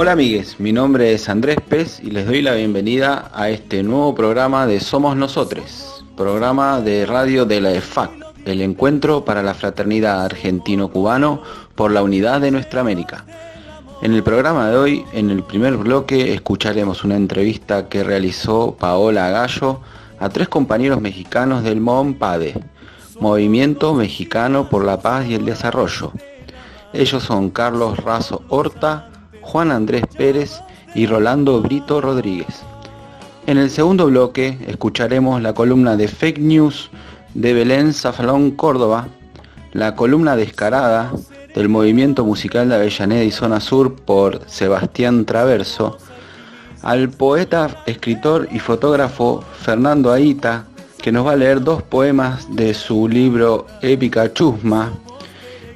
Hola amigues, mi nombre es Andrés Pez y les doy la bienvenida a este nuevo programa de Somos Nosotres, programa de radio de la EFAC, el Encuentro para la Fraternidad Argentino-Cubano por la Unidad de Nuestra América. En el programa de hoy, en el primer bloque, escucharemos una entrevista que realizó Paola Gallo a 3 compañeros mexicanos del MONPADE, Movimiento Mexicano por la Paz y el Desarrollo. Ellos son Carlos Razo Horta, Juan Andrés Pérez y Rolando Brito Rodríguez. En el segundo bloque escucharemos la columna de Fake News de Belén Zafalón Córdoba, la columna descarada del Movimiento Musical de Avellaneda y Zona Sur por Sebastián Traverso, al poeta, escritor y fotógrafo Fernando Aita, que nos va a leer 2 poemas de su libro Épica Chusma,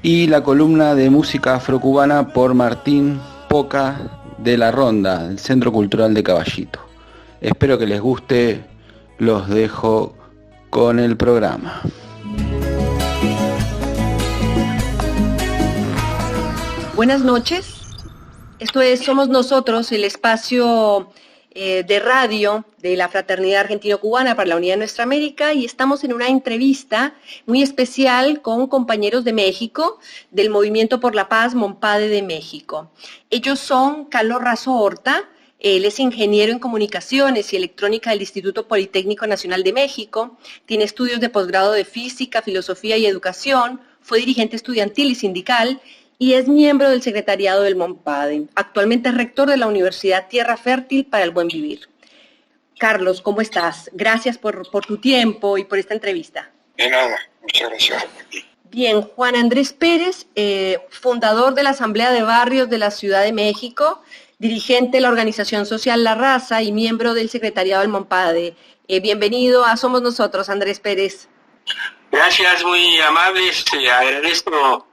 y la columna de música afrocubana por Martín Poca de la Ronda, del Centro Cultural de Caballito. Espero que les guste, los dejo con el programa. Buenas noches, esto es Somos Nosotros, el espacio de radio de la Fraternidad Argentino-Cubana para la Unidad de Nuestra América, y estamos en una entrevista muy especial con compañeros de México, del Movimiento por la Paz MONPADE de México. Ellos son Carlos Razo Horta, él es ingeniero en comunicaciones y electrónica del Instituto Politécnico Nacional de México, tiene estudios de posgrado de física, filosofía y educación, fue dirigente estudiantil y sindical, y es miembro del secretariado del MONPADE. Actualmente es rector de la Universidad Tierra Fértil para el Buen Vivir. Carlos, ¿cómo estás? Gracias por tu tiempo y por esta entrevista. De nada, muchas gracias. Bien, Juan Andrés Pérez, fundador de la Asamblea de Barrios de la Ciudad de México, dirigente de la organización social La Raza y miembro del secretariado del MONPADE. Bienvenido a Somos Nosotros, Andrés Pérez. Gracias, muy amables, agradezco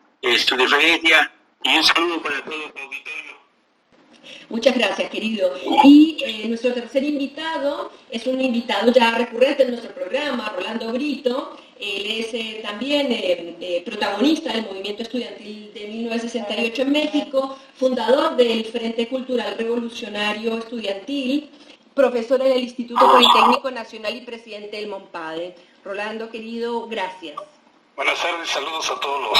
tu deferencia y un saludo para todo el auditorio. Muchas gracias, querido. Y nuestro tercer invitado es un invitado ya recurrente en nuestro programa, Rolando Brito. Él es también protagonista del movimiento estudiantil de 1968 en México, fundador del Frente Cultural Revolucionario Estudiantil, profesor en el Instituto Politécnico Nacional y presidente del MONPADE. Rolando, querido, gracias. Buenas tardes, saludos a todos los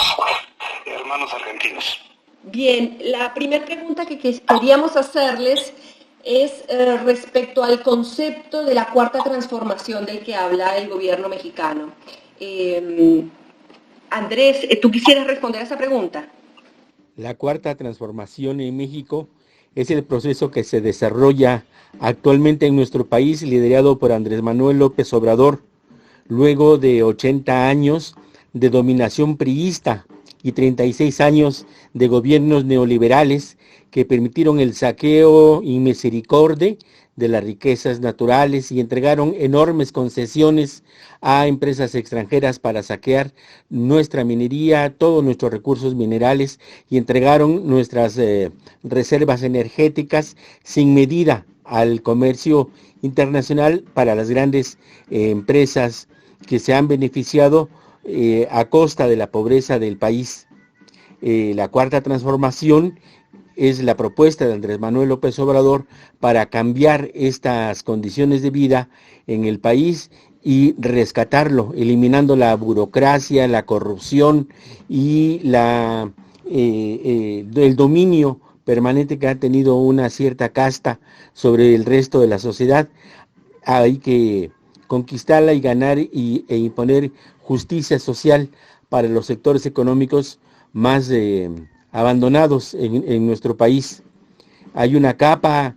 hermanos argentinos. Bien, la primera pregunta que queríamos hacerles es respecto al concepto de la cuarta transformación del que habla el gobierno mexicano. Andrés, ¿tú quisieras responder a esa pregunta? La cuarta transformación en México es el proceso que se desarrolla actualmente en nuestro país, liderado por Andrés Manuel López Obrador, luego de 80 años de dominación priista y 36 años de gobiernos neoliberales que permitieron el saqueo inmisericordia de las riquezas naturales y entregaron enormes concesiones a empresas extranjeras para saquear nuestra minería, todos nuestros recursos minerales, y entregaron nuestras reservas energéticas sin medida al comercio internacional para las grandes empresas que se han beneficiado a costa de la pobreza del país. La cuarta transformación es la propuesta de Andrés Manuel López Obrador para cambiar estas condiciones de vida en el país y rescatarlo, eliminando la burocracia, la corrupción y el dominio permanente que ha tenido una cierta casta sobre el resto de la sociedad. Hay que conquistarla y ganar e imponer justicia social para los sectores económicos más abandonados en nuestro país. Hay una capa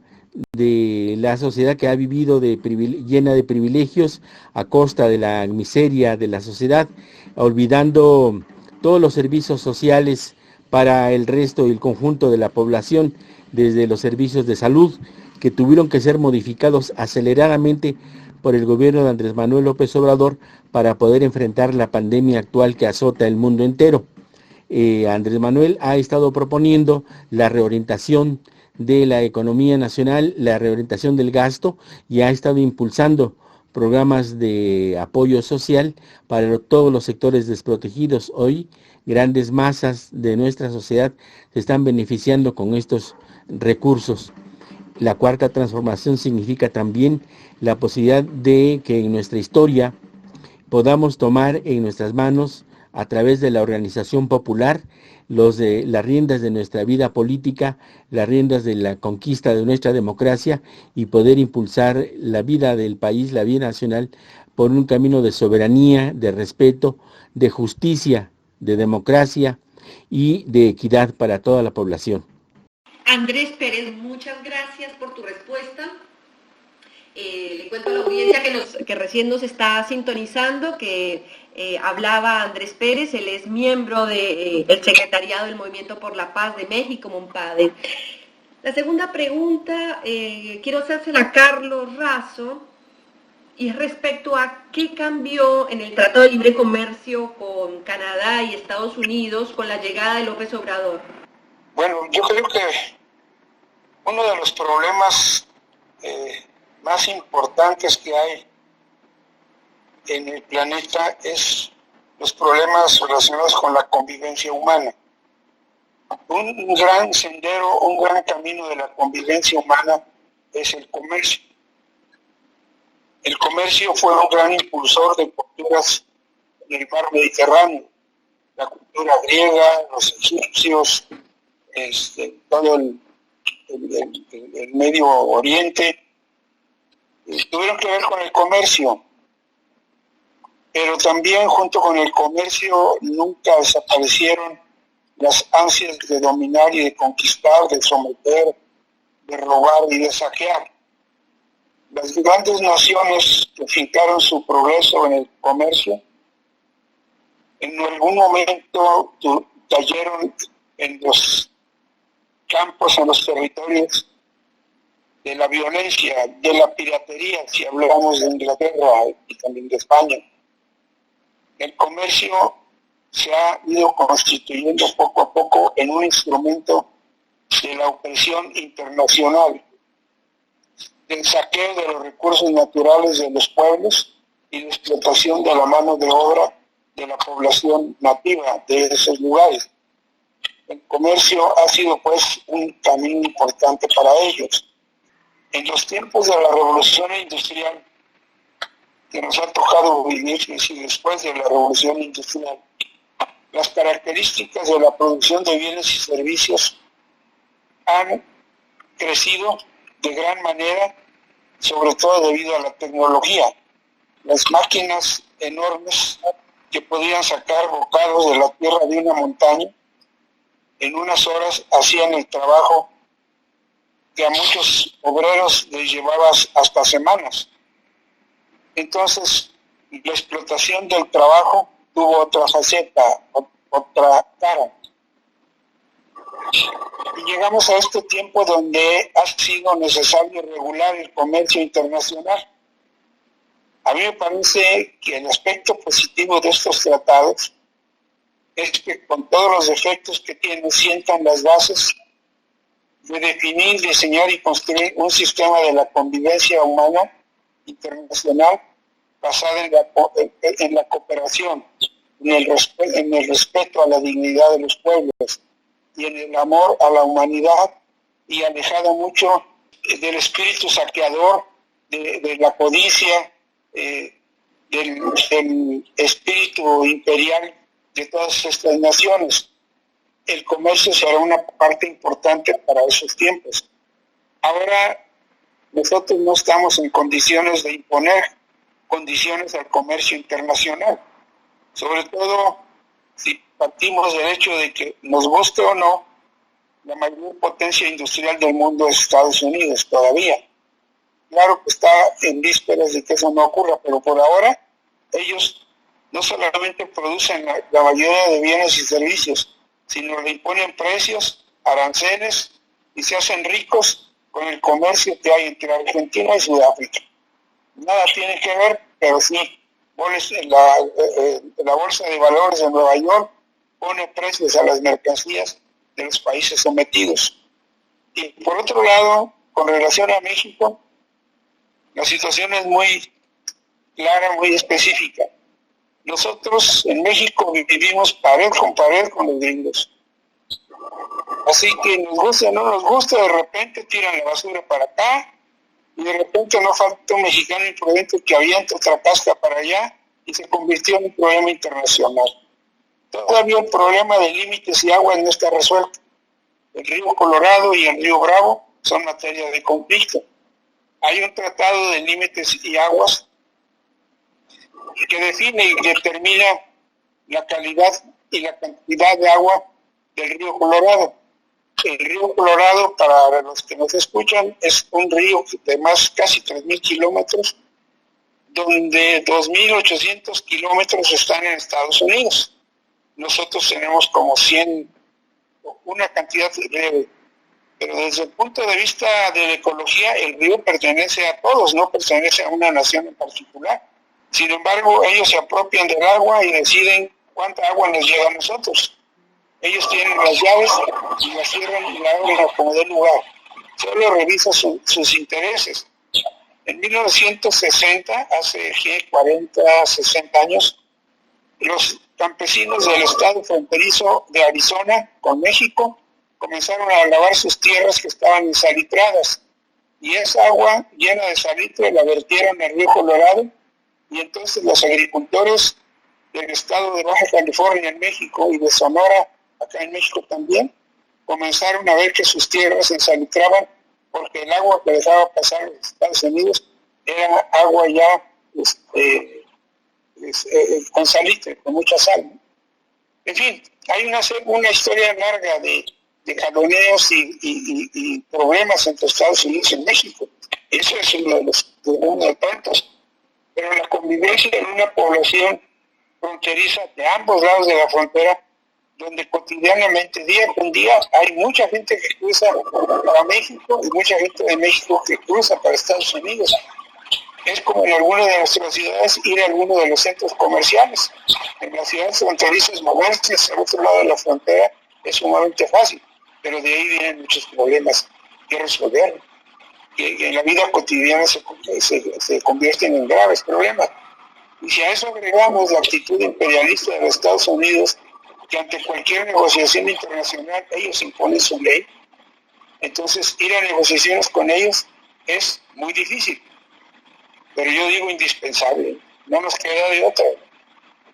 de la sociedad que ha vivido llena de privilegios a costa de la miseria de la sociedad, olvidando todos los servicios sociales para el resto y el conjunto de la población, desde los servicios de salud, que tuvieron que ser modificados aceleradamente por el gobierno de Andrés Manuel López Obrador para poder enfrentar la pandemia actual que azota el mundo entero. Andrés Manuel ha estado proponiendo la reorientación de la economía nacional, la reorientación del gasto, y ha estado impulsando programas de apoyo social para todos los sectores desprotegidos. Hoy grandes masas de nuestra sociedad se están beneficiando con estos recursos. La cuarta transformación significa también la posibilidad de que en nuestra historia podamos tomar en nuestras manos, a través de la organización popular, las riendas de nuestra vida política, las riendas de la conquista de nuestra democracia, y poder impulsar la vida del país, la vida nacional, por un camino de soberanía, de respeto, de justicia, de democracia y de equidad para toda la población. Andrés Pérez, muchas gracias por tu respuesta. Le cuento a la audiencia que recién nos está sintonizando que hablaba Andrés Pérez. Él es miembro del secretariado del Movimiento por la Paz de México, MONPADE. La segunda pregunta quiero hacérsela a Carlos Razo, y es respecto a qué cambió en el Tratado de Libre Comercio con Canadá y Estados Unidos con la llegada de López Obrador. Bueno, yo creo que uno de los problemas más importantes que hay en el planeta es los problemas relacionados con la convivencia humana. Un gran sendero, un gran camino de la convivencia humana es el comercio. El comercio fue un gran impulsor de culturas en el mar Mediterráneo. La cultura griega, los egipcios, todo el Medio Oriente, tuvieron que ver con el comercio. Pero también junto con el comercio nunca desaparecieron las ansias de dominar y de conquistar, de someter, de robar y de saquear. Las grandes naciones que fincaron su progreso en el comercio, en algún momento cayeron en los campos, en los territorios de la violencia, de la piratería, si hablamos de Inglaterra y también de España. El comercio se ha ido constituyendo poco a poco en un instrumento de la opresión internacional, del saqueo de los recursos naturales de los pueblos y la explotación de la mano de obra de la población nativa de esos lugares. El comercio ha sido pues un camino importante para ellos. En los tiempos de la revolución industrial, que nos ha tocado vivir y después de la revolución industrial, las características de la producción de bienes y servicios han crecido de gran manera, sobre todo debido a la tecnología. Las máquinas enormes que podían sacar bocados de la tierra de una montaña, en unas horas hacían el trabajo que a muchos obreros les llevaba hasta semanas. Entonces, la explotación del trabajo tuvo otra faceta, otra cara. Y llegamos a este tiempo donde ha sido necesario regular el comercio internacional. A mí me parece que el aspecto positivo de estos tratados es que con todos los defectos que tienen, sientan las bases de definir, diseñar y construir un sistema de la convivencia humana internacional basada en la cooperación, en el respeto a la dignidad de los pueblos y en el amor a la humanidad, y alejado mucho del espíritu saqueador, de la codicia, del espíritu imperial de todas estas naciones. El comercio será una parte importante para esos tiempos. Ahora nosotros no estamos en condiciones de imponer condiciones al comercio internacional, sobre todo si partimos del hecho de que, nos guste o no, la mayor potencia industrial del mundo es Estados Unidos todavía. Claro que está en vísperas de que eso no ocurra, pero por ahora ellos no solamente producen la mayoría de bienes y servicios, sino le imponen precios, aranceles, y se hacen ricos con el comercio que hay entre Argentina y Sudáfrica. Nada tiene que ver, pero sí, la Bolsa de Valores de Nueva York pone precios a las mercancías de los países sometidos. Y por otro lado, con relación a México, la situación es muy clara, muy específica. Nosotros en México vivimos pared con los gringos. Así que nos gusta o no nos gusta, de repente tiran la basura para acá, y de repente no falta un mexicano imprudente que avienta otra pasta para allá, y se convirtió en un problema internacional. Todavía el problema de límites y agua no está resuelto. El río Colorado y el río Bravo son materia de conflicto. Hay un tratado de límites y aguas que define y determina la calidad y la cantidad de agua del río Colorado. El río Colorado, para los que nos escuchan, es un río de casi 3.000 kilómetros, donde 2.800 kilómetros están en Estados Unidos. Nosotros tenemos como 100, una cantidad breve. Pero desde el punto de vista de la ecología, el río pertenece a todos, no pertenece a una nación en particular. Sin embargo, ellos se apropian del agua y deciden cuánta agua nos llega a nosotros. Ellos tienen las llaves y las cierran y la abren a como dé lugar. Solo revisa sus intereses. En 1960, hace 40, 60 años, los campesinos del estado fronterizo de Arizona con México comenzaron a lavar sus tierras que estaban ensalitradas, y esa agua llena de salitre la vertieron al río Colorado, y entonces los agricultores del estado de Baja California en México y de Sonora acá en México también comenzaron a ver que sus tierras se ensalitraban porque el agua que dejaba pasar a los Estados Unidos era agua ya con salitre, con mucha sal. En fin, hay una historia larga de jaloneos y problemas entre Estados Unidos y México. Eso es uno de tantos. Pero la convivencia en una población fronteriza de ambos lados de la frontera, donde cotidianamente, día con día, hay mucha gente que cruza para México y mucha gente de México que cruza para Estados Unidos. Es como en alguna de nuestras ciudades ir a alguno de los centros comerciales. En las ciudades fronterizas moverse hacia el otro lado de la frontera es sumamente fácil, pero de ahí vienen muchos problemas que resolver, que en la vida cotidiana se convierten en graves problemas. Y si a eso agregamos la actitud imperialista de los Estados Unidos, que ante cualquier negociación internacional ellos imponen su ley, entonces ir a negociaciones con ellos es muy difícil. Pero yo digo indispensable, no nos queda de otra.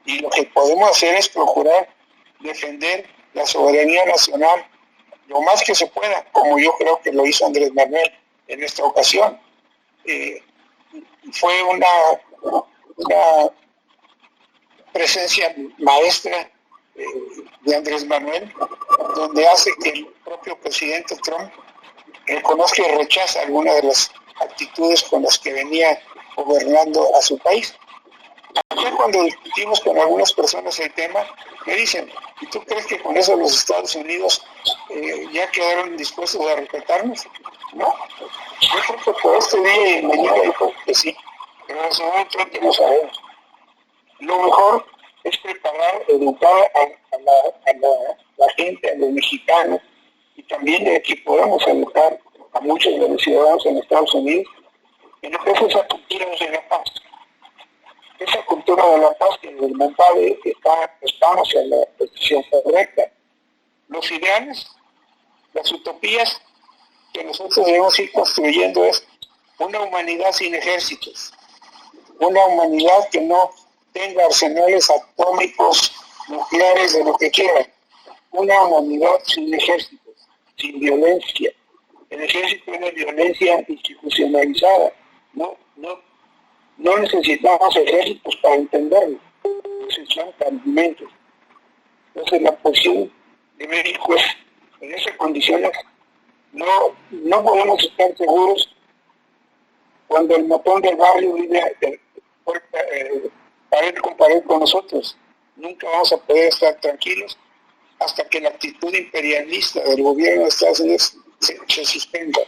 Y lo que podemos hacer es procurar defender la soberanía nacional lo más que se pueda, como yo creo que lo hizo Andrés Manuel en esta ocasión. Fue una presencia maestra de Andrés Manuel, donde hace que el propio presidente Trump reconozca y rechaza algunas de las actitudes con las que venía gobernando a su país. Ya cuando discutimos con algunas personas el tema, me dicen, ¿y tú crees que con eso los Estados Unidos ya quedaron dispuestos a respetarnos? No, yo creo que por este día y mañana dijo que sí, pero en ese momento no sabemos. Lo mejor es preparar, educar a la gente, a los mexicanos, y también de que podamos educar a muchos de los ciudadanos en Estados Unidos, en lo que es esa cultura de la paz. Esa cultura de la paz que en el Montade estamos en la posición correcta. Los ideales, las utopías que nosotros debemos ir construyendo es una humanidad sin ejércitos, una humanidad que no tenga arsenales atómicos, nucleares, de lo que quieran, una humanidad sin ejércitos, sin violencia. El ejército es una violencia institucionalizada, no necesitamos ejércitos para entenderlo, necesitamos argumentos. Entonces la posición de México es, en esas condiciones, no podemos estar seguros cuando el matón del barrio vive pared con pared con nosotros. Nunca vamos a poder estar tranquilos hasta que la actitud imperialista del gobierno de Estados Unidos se suspenda,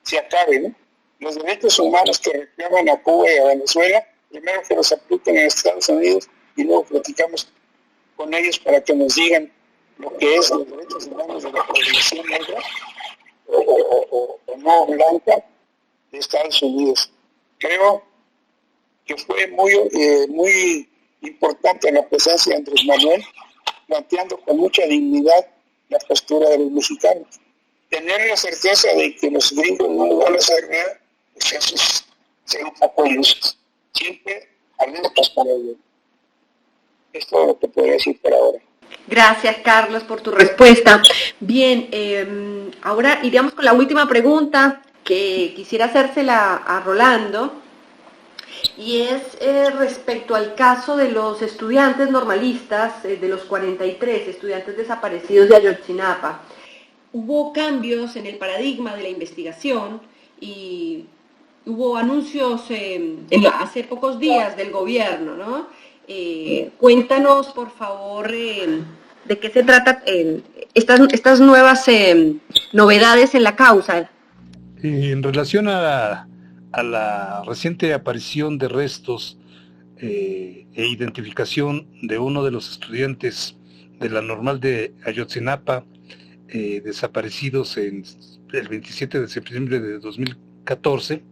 se acabe, ¿no? Los derechos humanos que reclaman a Cuba y a Venezuela, primero que los apliquen en Estados Unidos y luego platicamos con ellos para que nos digan lo que es los derechos humanos de la población negra o no blanca de Estados Unidos. Creo que fue muy importante la presencia de Andrés Manuel, planteando con mucha dignidad la postura de los mexicanos. Tener la certeza de que los gringos no van a hacer nada, pues eso es ser un poco ilusos. Siempre alertas para ello. Es todo lo que podría decir por ahora. Gracias, Carlos, por tu respuesta. Bien, ahora iríamos con la última pregunta que quisiera hacérsela a Rolando, y es respecto al caso de los estudiantes normalistas, de los 43 estudiantes desaparecidos de Ayotzinapa. Hubo cambios en el paradigma de la investigación y hubo anuncios hace pocos días del gobierno, ¿no? Cuéntanos, por favor, de qué se trata estas nuevas novedades en la causa. En relación a la reciente aparición de restos e identificación de uno de los estudiantes de la Normal de Ayotzinapa, desaparecidos el 27 de septiembre de 2014,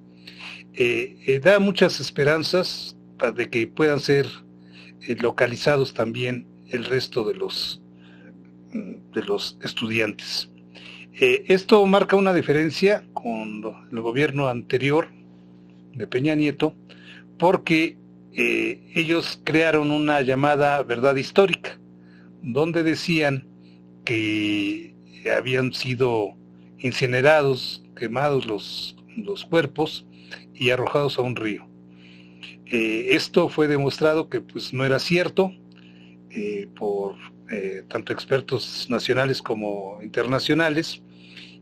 da muchas esperanzas de que puedan ser localizados también el resto de los estudiantes. Esto marca una diferencia con el gobierno anterior de Peña Nieto, porque ellos crearon una llamada verdad histórica, donde decían que habían sido incinerados, quemados los cuerpos y arrojados a un río. Esto fue demostrado que pues no era cierto por tanto expertos nacionales como internacionales,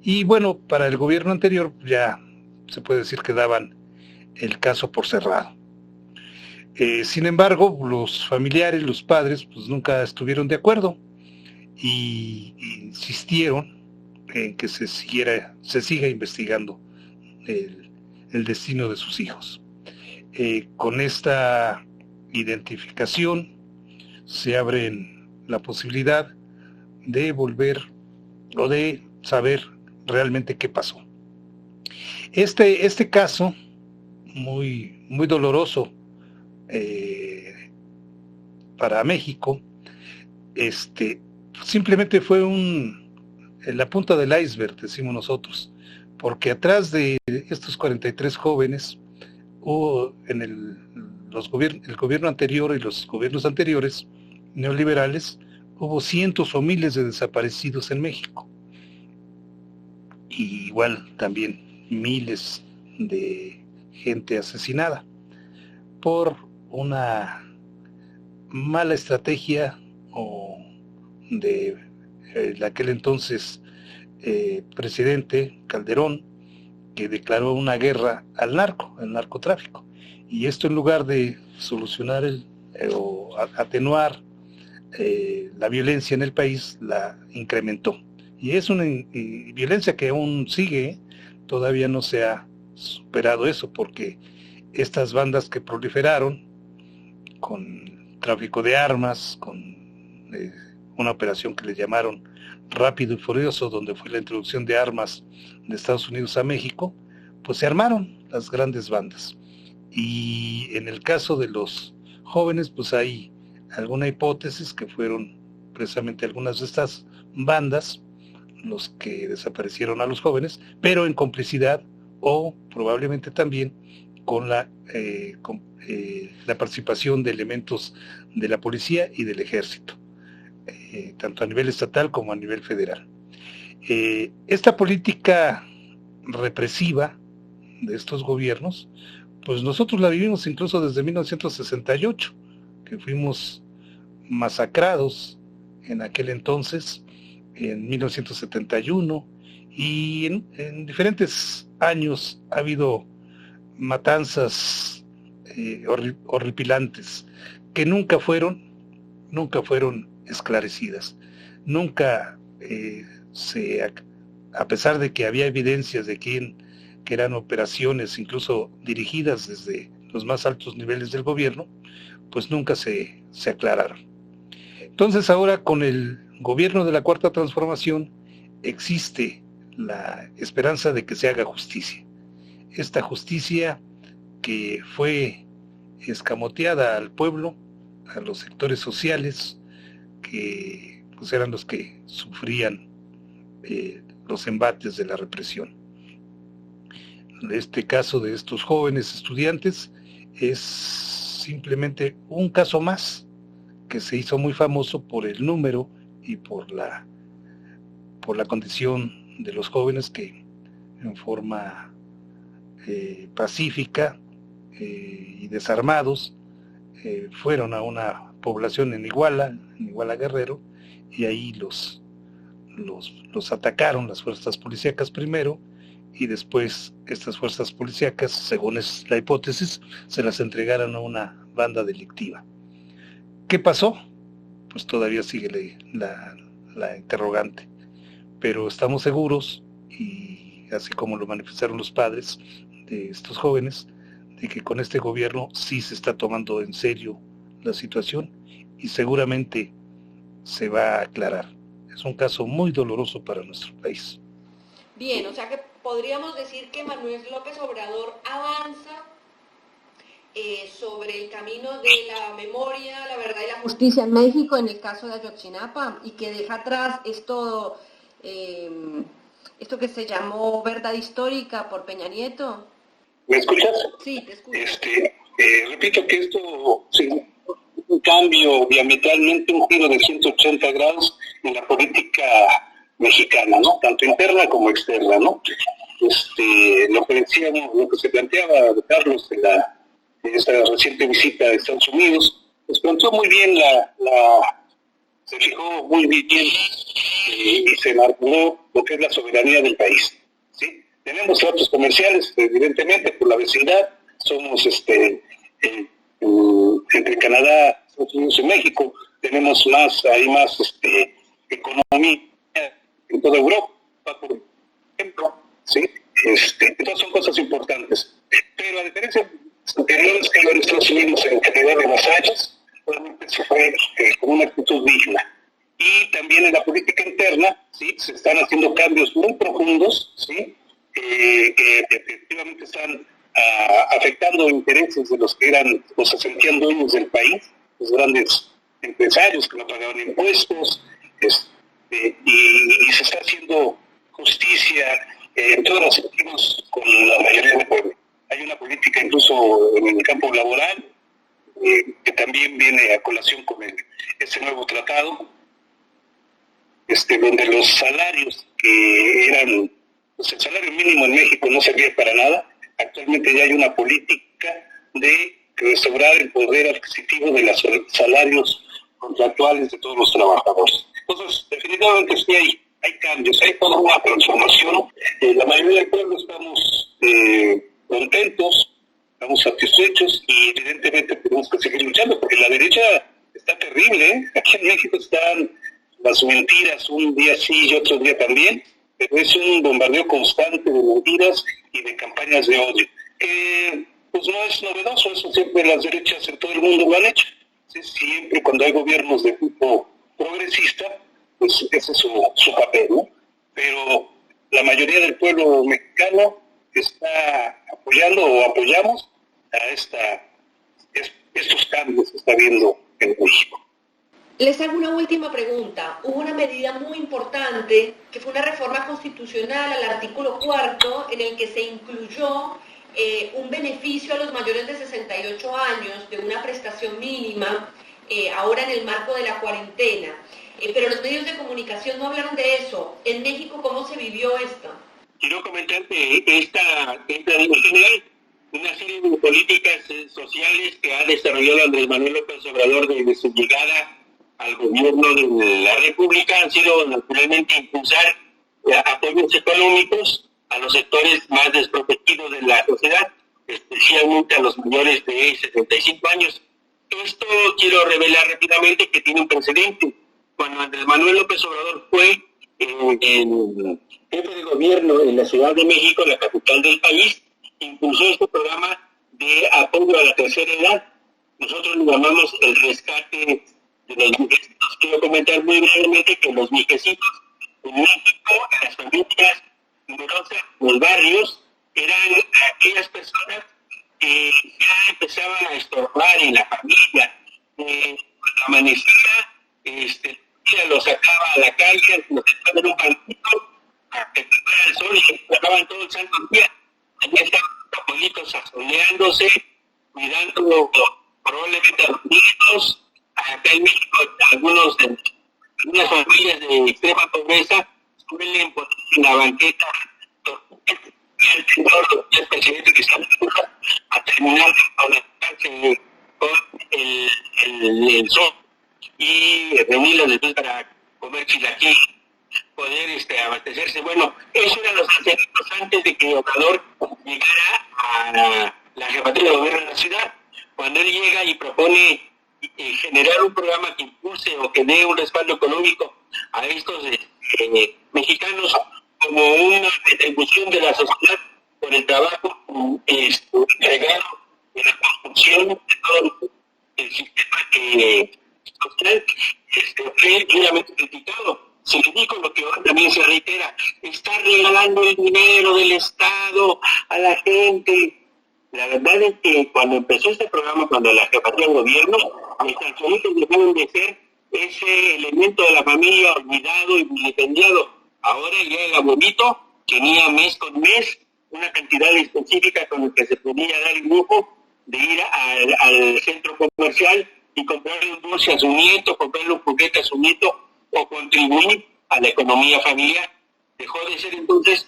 y bueno, para el gobierno anterior ya se puede decir que daban el caso por cerrado. Sin embargo, los familiares, los padres, pues nunca estuvieron de acuerdo y insistieron en que se siga investigando el destino de sus hijos. Con esta identificación se abre la posibilidad de volver o de saber realmente qué pasó. Este caso, muy, muy doloroso para México, simplemente fue la punta del iceberg, decimos nosotros, porque atrás de estos 43 jóvenes hubo el gobierno anterior y los gobiernos anteriores neoliberales, hubo cientos o miles de desaparecidos en México. Y igual también miles de gente asesinada por una mala estrategia de aquel entonces presidente Calderón, que declaró una guerra al narcotráfico. Y esto, en lugar de solucionar o atenuar la violencia en el país, la incrementó. Y es una violencia que aún sigue, todavía no se ha superado eso, porque estas bandas que proliferaron con tráfico de armas, con una operación que le llamaron Rápido y Furioso, donde fue la introducción de armas de Estados Unidos a México, pues se armaron las grandes bandas. Y en el caso de los jóvenes, pues hay alguna hipótesis que fueron precisamente algunas de estas bandas los que desaparecieron a los jóvenes, pero en complicidad o probablemente también con la participación de elementos de la policía y del ejército, tanto a nivel estatal como a nivel federal. Esta política represiva de estos gobiernos, pues nosotros la vivimos incluso desde 1968, que fuimos masacrados en aquel entonces, en 1971, y en diferentes años ha habido matanzas horripilantes que nunca fueron esclarecidas. Nunca a pesar de que había evidencias de que eran operaciones incluso dirigidas desde los más altos niveles del gobierno, pues nunca se aclararon. Entonces ahora, con el gobierno de la Cuarta Transformación, existe la esperanza de que se haga justicia. Esta justicia que fue escamoteada al pueblo, a los sectores sociales, que pues eran los que sufrían los embates de la represión. Este caso de estos jóvenes estudiantes es simplemente un caso más que se hizo muy famoso por el número y por la condición de los jóvenes que en forma pacífica y desarmados fueron a una población en Iguala Guerrero, y ahí los atacaron las fuerzas policíacas primero, y después estas fuerzas policíacas, según es la hipótesis, se las entregaron a una banda delictiva. ¿Qué pasó? Pues todavía sigue la interrogante, pero estamos seguros, y así como lo manifestaron los padres de estos jóvenes, de que con este gobierno sí se está tomando en serio la situación y seguramente se va a aclarar. Es un caso muy doloroso para nuestro país. Bien, o sea que podríamos decir que Manuel López Obrador avanza sobre el camino de la memoria, la verdad y la justicia en México en el caso de Ayotzinapa, y que deja atrás esto que se llamó verdad histórica por Peña Nieto. ¿Me escuchas? Sí, te escucho. Repito que esto es un cambio diametralmente, un giro de 180 grados en la política mexicana, ¿no? Tanto interna como externa, ¿no? Lo que decíamos, lo que se planteaba de Carlos en esta reciente visita a Estados Unidos, pues planteó muy bien se fijó muy bien y se marcó lo que es la soberanía del país, ¿sí? Tenemos tratos comerciales, evidentemente, por la vecindad, somos entre Canadá, Estados Unidos y México, tenemos más economía en toda Europa, por ejemplo, ¿sí? Entonces son cosas importantes. Pero a diferencia de los anteriores que en Estados Unidos en calidad de vasallos, realmente se fue con una actitud digna. Y también en la política interna, ¿sí? Se están haciendo cambios muy profundos, ¿sí? Que efectivamente están afectando intereses de los que se sentían dueños del país, los grandes empresarios que no pagaban impuestos, y se está haciendo justicia en todos los sentidos con la mayoría del pueblo. Hay una política incluso en el campo laboral que también viene a colación con ese nuevo tratado, donde los salarios que eran, pues el salario mínimo en México no servía para nada. Actualmente ya hay una política de restaurar el poder adquisitivo de los salarios contractuales de todos los trabajadores. Entonces, definitivamente sí hay cambios, hay toda una transformación. La mayoría del pueblo estamos contentos, estamos satisfechos, y evidentemente tenemos que seguir luchando, porque la derecha está terrible, ¿eh? Aquí en México están las mentiras, un día sí y otro día también, pero es un bombardeo constante de mentiras y de campañas de odio. Pues no es novedoso, eso siempre las derechas en todo el mundo lo han hecho. ¿Sí? Siempre cuando hay gobiernos de tipo progresista, pues ese es su papel, ¿no? Pero la mayoría del pueblo mexicano está apoyando o apoyamos a estos cambios que está habiendo en México. Les hago una última pregunta. Hubo una medida muy importante que fue una reforma constitucional al artículo 4 en el que se incluyó un beneficio a los mayores de 68 años de una prestación mínima ahora en el marco de la cuarentena. Pero los medios de comunicación no hablaron de eso. En México, ¿cómo se vivió esto? Quiero comentar que esta en general, una serie de políticas sociales que ha desarrollado Andrés Manuel López Obrador desde su llegada al gobierno de la República han sido naturalmente impulsar apoyos económicos a los sectores más desprotegidos de la sociedad, especialmente a los mayores de 75 años. Esto quiero revelar rápidamente que tiene un precedente. Cuando Andrés Manuel López Obrador fue el jefe de gobierno en la Ciudad de México, la capital del país, impulsó este programa de apoyo a la tercera edad. Nosotros lo llamamos el rescate de los viejecitos. Quiero comentar muy brevemente que los viejecitos en México, en las familias numerosas, en los barrios, eran aquellas personas que ya empezaban a estorbar en la familia. Cuando amanecía, los sacaba a la calle, los sacaba en un banquito fuera el sol y trabajaban todo el santo día. Allá estaban los abuelitos asoleándose, cuidando probablemente a los niños. Acá en México, algunas familias de extrema pobreza suelen poner en la banqueta el presidente que están a terminar de conectarse con el sol y reunirlos después para comer chilaquil, poder abastecerse. Bueno, esos eran los aspectos antes de que Obrador llegara a la jefatura de gobierno de la ciudad. Cuando él llega y propone generar un programa que impulse o que dé un respaldo económico a estos mexicanos como una retribución de la sociedad por el trabajo entregado en la construcción de todo el sistema social, fue duramente criticado. Se le dijo lo que ahora también se reitera: está regalando el dinero del Estado a la gente. La verdad es que cuando empezó este programa, cuando la jefatura del gobierno, los ancianitos dejaron de ser ese elemento de la familia olvidado y vilipendiado. Ahora ya el abuelito tenía mes con mes una cantidad específica con la que se podía dar el lujo de ir al centro comercial y comprarle un dulce a su nieto, comprarle un juguete a su nieto o contribuir a la economía familiar. Dejó de ser entonces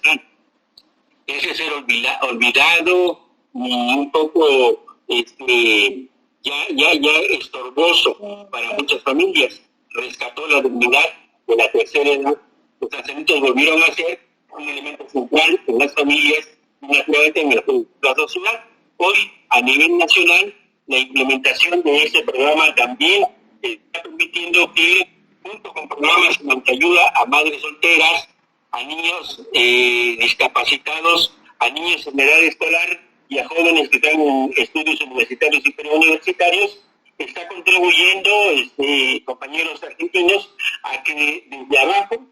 ese ser olvidado y un poco ya estorboso para muchas familias. Rescató la dignidad de la tercera edad. Los ancianitos volvieron a ser un elemento central en las familias y naturalmente en la sociedad. Hoy, a nivel nacional, la implementación de este programa también está permitiendo que, junto con programas como que ayuda a madres solteras, a niños discapacitados, a niños en edad escolar y a jóvenes que están en estudios universitarios y preuniversitarios, está contribuyendo, compañeros argentinos, a que desde abajo,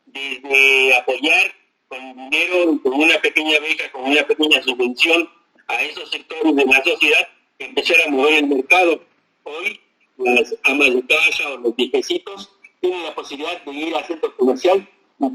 desde apoyar con dinero, con una pequeña beca, con una pequeña subvención a esos sectores de la sociedad, empezar a mover el mercado. Hoy las amas de casa o los viejecitos tienen la posibilidad de ir al centro comercial y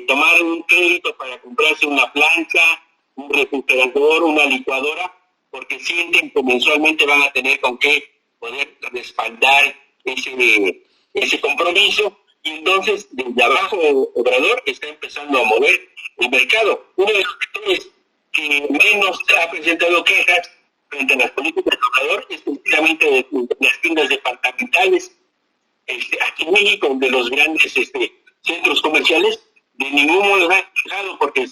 tomar un crédito para comprarse una plancha, un refrigerador, una licuadora, porque sienten que mensualmente van a tener con qué poder respaldar ese compromiso. Y entonces, desde abajo, Obrador está empezando a mover el mercado. Uno de los sectores que menos ha presentado quejas frente a las políticas de Obrador es precisamente de las tiendas departamentales. Aquí en México, de los grandes centros comerciales, de ningún modo han quejado porque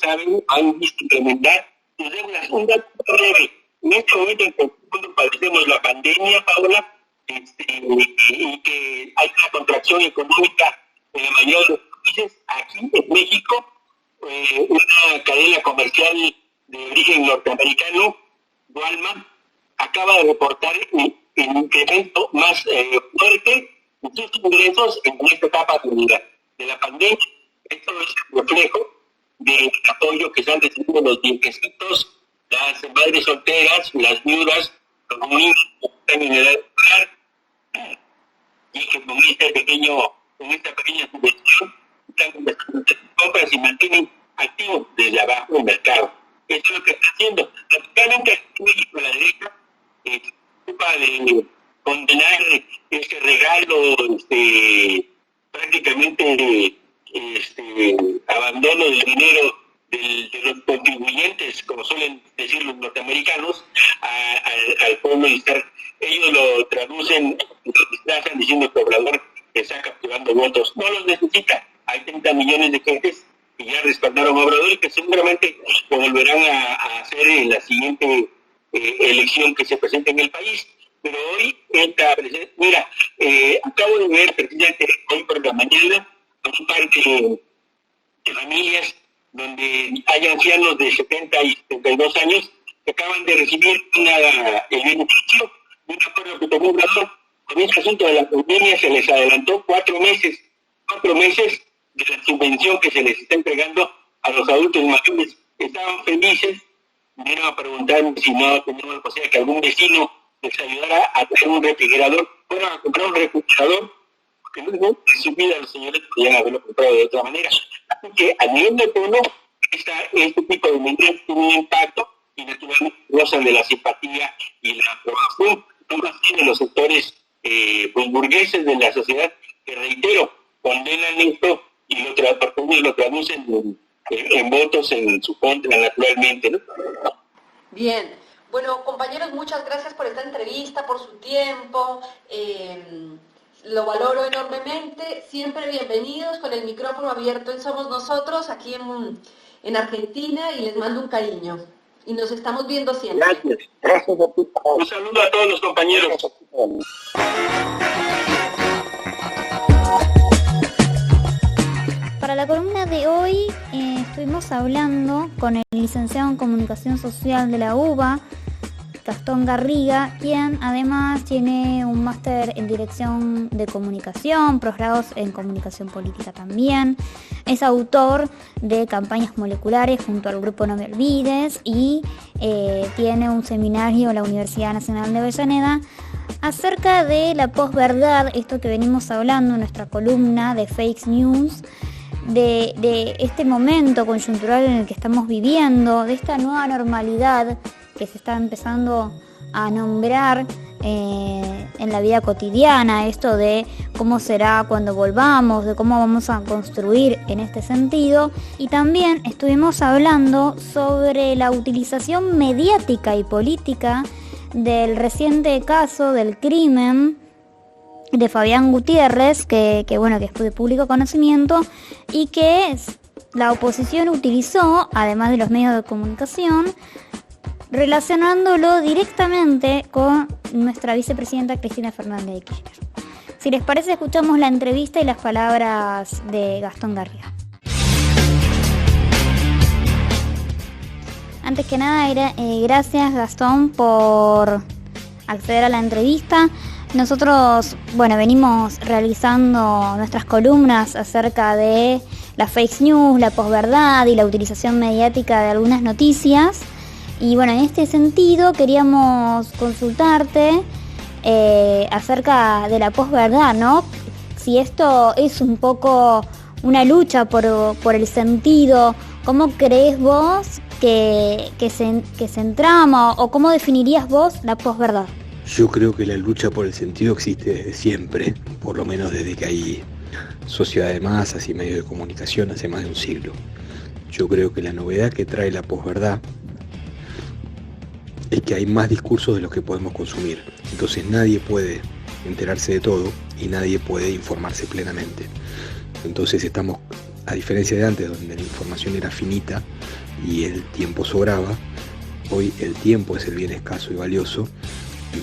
han visto incrementar sus deudas. Un dato breve: en este momento en que padecemos la pandemia, Paola, y que hay una contracción económica en la mayoría de los países, aquí en México, una cadena comercial de origen norteamericano, Walmart, acaba de reportar el incremento más fuerte de sus ingresos en esta etapa de la pandemia. Esto es el reflejo del apoyo que están recibiendo los viejecitos, las madres solteras, las viudas, los niños que están en edad escolar, y que con esta pequeña subvención están compras y mantienen activos desde abajo el mercado. Eso es lo que está haciendo. Naturalmente, aquí en México la derecha se ocupa de condenar este regalo, prácticamente abandono del dinero de los contribuyentes, como suelen decir los norteamericanos, al pueblo. Ellos lo traducen, lo disfrazan diciendo que Obrador está capturando votos. No los necesita. Hay 30 millones de gentes que ya respaldaron a Obrador y que seguramente lo volverán a hacer en la siguiente elección que se presente en el país. Pero hoy, acabo de ver precisamente hoy por la mañana un par de familias donde hay ancianos de 70 y 72 años que acaban de recibir el beneficio de un acuerdo que tomó Obrador. Con este asunto de la pandemia se les adelantó 4 meses de la subvención que se les está entregando a los adultos mayores. Estaban felices, vinieron a preguntarme si no teníamos la posibilidad que algún vecino les ayudara a traer un refrigerador. Fueron a comprar un refrigerador, porque no en su vida los señores podían haberlo comprado de otra manera. Así que a nivel de tono, este tipo de medidas tiene un impacto y naturalmente gozan de la simpatía y la aprobación de los sectores burgueses de la sociedad, que reitero, condenan esto y lo traducen en votos en su contra, naturalmente, ¿no? Bien. Bueno, compañeros, muchas gracias por esta entrevista, por su tiempo. Lo valoro enormemente. Siempre bienvenidos, con el micrófono abierto en Somos Nosotros, aquí en Argentina, y les mando un cariño. Y nos estamos viendo siempre. Gracias. Gracias a ti. Un saludo a todos los compañeros. Para la columna de hoy estuvimos hablando con el licenciado en Comunicación Social de la UBA, Gastón Garriga, quien además tiene un máster en Dirección de Comunicación, posgrados en Comunicación Política también. Es autor de Campañas Moleculares junto al grupo No Me Olvides y tiene un seminario en la Universidad Nacional de Avellaneda acerca de la posverdad, esto que venimos hablando en nuestra columna de Fake News, de este momento coyuntural en el que estamos viviendo, de esta nueva normalidad que se está empezando a nombrar en la vida cotidiana, esto de cómo será cuando volvamos, de cómo vamos a construir en este sentido. Y también estuvimos hablando sobre la utilización mediática y política del reciente caso del crimen de Fabián Gutiérrez, que es de público conocimiento y que la oposición utilizó, además de los medios de comunicación, relacionándolo directamente con nuestra vicepresidenta Cristina Fernández de Kirchner. Si les parece, escuchamos la entrevista y las palabras de Gastón Garriga. Antes que nada, gracias Gastón por acceder a la entrevista. Nosotros, venimos realizando nuestras columnas acerca de la fake news, la posverdad y la utilización mediática de algunas noticias. Y en este sentido queríamos consultarte acerca de la posverdad, ¿no? Si esto es un poco una lucha por el sentido, ¿cómo crees vos que se entrama o cómo definirías vos la posverdad? Yo creo que la lucha por el sentido existe desde siempre, por lo menos desde que hay sociedad de masas y medios de comunicación hace más de un siglo. Yo creo que la novedad que trae la posverdad es que hay más discursos de los que podemos consumir. Entonces nadie puede enterarse de todo y nadie puede informarse plenamente. Entonces estamos, a diferencia de antes, donde la información era finita y el tiempo sobraba, hoy el tiempo es el bien escaso y valioso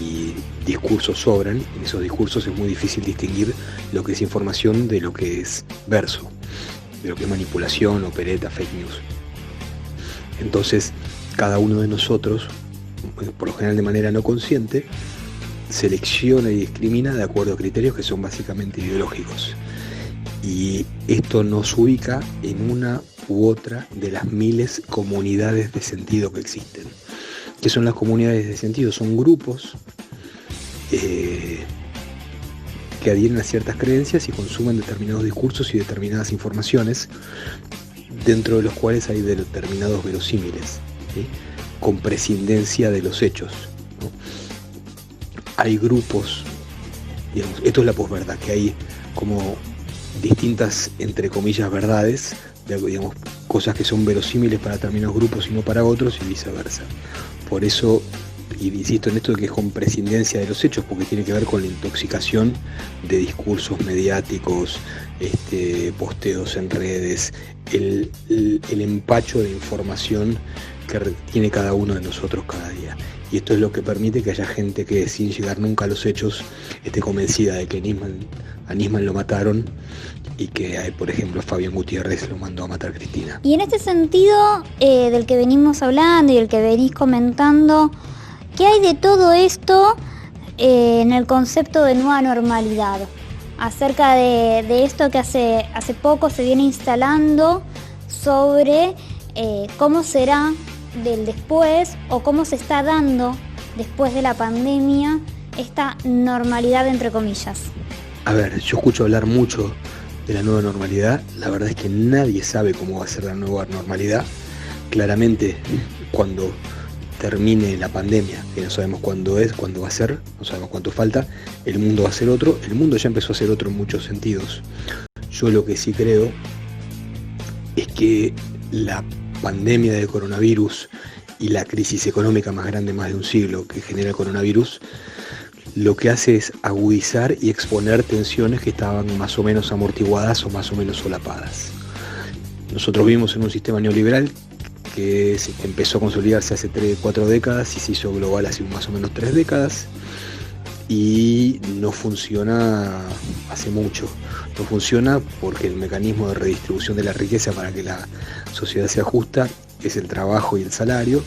y discursos sobran. En esos discursos es muy difícil distinguir lo que es información de lo que es verso, de lo que es manipulación, opereta, fake news. Entonces cada uno de nosotros, por lo general de manera no consciente, selecciona y discrimina de acuerdo a criterios que son básicamente ideológicos. Y esto nos ubica en una u otra de las miles comunidades de sentido que existen. ¿Qué son las comunidades de sentido? Son grupos que adhieren a ciertas creencias y consumen determinados discursos y determinadas informaciones, dentro de los cuales hay determinados verosímiles, ¿sí?, con prescindencia de los hechos, ¿no? Hay grupos, digamos, esto es la posverdad, que hay como distintas, entre comillas, verdades, digamos, cosas que son verosímiles para determinados grupos y no para otros, y viceversa. Por eso, y insisto en esto de que es con prescindencia de los hechos, porque tiene que ver con la intoxicación de discursos mediáticos, posteos en redes, el empacho de información que tiene cada uno de nosotros cada día. Y esto es lo que permite que haya gente que, sin llegar nunca a los hechos, esté convencida de que a Nisman lo mataron y que, por ejemplo, Fabián Gutiérrez lo mandó a matar a Cristina. Y en este sentido del que venimos hablando y del que venís comentando, ¿qué hay de todo esto en el concepto de nueva normalidad? Acerca de esto que hace poco se viene instalando sobre cómo será del después, o cómo se está dando después de la pandemia esta normalidad entre comillas. A ver, yo escucho hablar mucho de la nueva normalidad. La verdad es que nadie sabe cómo va a ser la nueva normalidad. Claramente, cuando termine la pandemia, que no sabemos cuándo es, cuándo va a ser, no sabemos cuánto falta, el mundo va a ser otro. El mundo ya empezó a ser otro en muchos sentidos. Yo lo que sí creo es que la pandemia del coronavirus y la crisis económica más grande, más de un siglo, que genera el coronavirus, lo que hace es agudizar y exponer tensiones que estaban más o menos amortiguadas o más o menos solapadas. Nosotros vivimos en un sistema neoliberal que empezó a consolidarse hace 4 décadas y se hizo global hace más o menos 3 décadas y no funciona hace mucho. No funciona porque el mecanismo de redistribución de la riqueza para que la sociedad sea justa es el trabajo y el salario,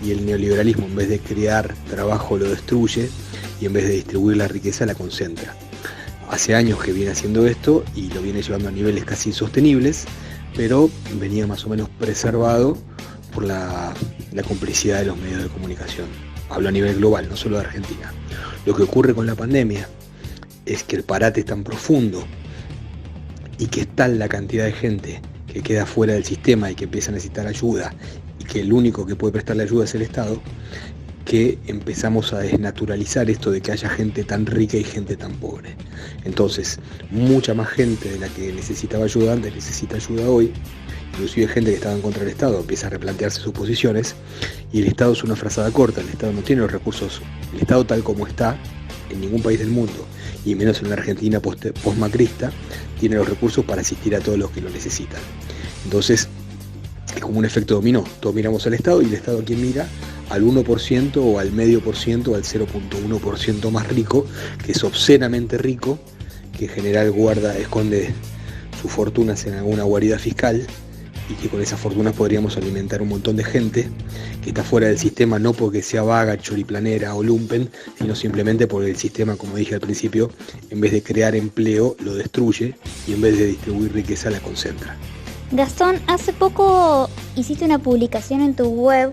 y el neoliberalismo, en vez de crear trabajo, lo destruye, y en vez de distribuir la riqueza la concentra. Hace años que viene haciendo esto y lo viene llevando a niveles casi insostenibles, pero venía más o menos preservado por la complicidad de los medios de comunicación. Hablo a nivel global, no solo de Argentina. Lo que ocurre con la pandemia es que el parate es tan profundo y que es tal la cantidad de gente que queda fuera del sistema y que empieza a necesitar ayuda, y que el único que puede prestarle ayuda es el Estado, que empezamos a desnaturalizar esto de que haya gente tan rica y gente tan pobre. Entonces, mucha más gente de la que necesitaba ayuda antes necesita ayuda hoy, inclusive gente que estaba en contra del Estado empieza a replantearse sus posiciones, y el Estado es una frazada corta. El Estado no tiene los recursos, el Estado tal como está en ningún país del mundo, y menos en la Argentina post-macrista, tiene los recursos para asistir a todos los que lo necesitan. Entonces, es como un efecto dominó. Todos miramos al Estado, y el Estado, ¿a quién mira? Al 1% o al medio por ciento, al 0.1% más rico, que es obscenamente rico, que en general esconde sus fortunas en alguna guarida fiscal, y que con esas fortunas podríamos alimentar un montón de gente que está fuera del sistema, no porque sea vaga, choriplanera o lumpen, sino simplemente porque el sistema, como dije al principio, en vez de crear empleo, lo destruye, y en vez de distribuir riqueza, la concentra. Gastón, hace poco hiciste una publicación en tu web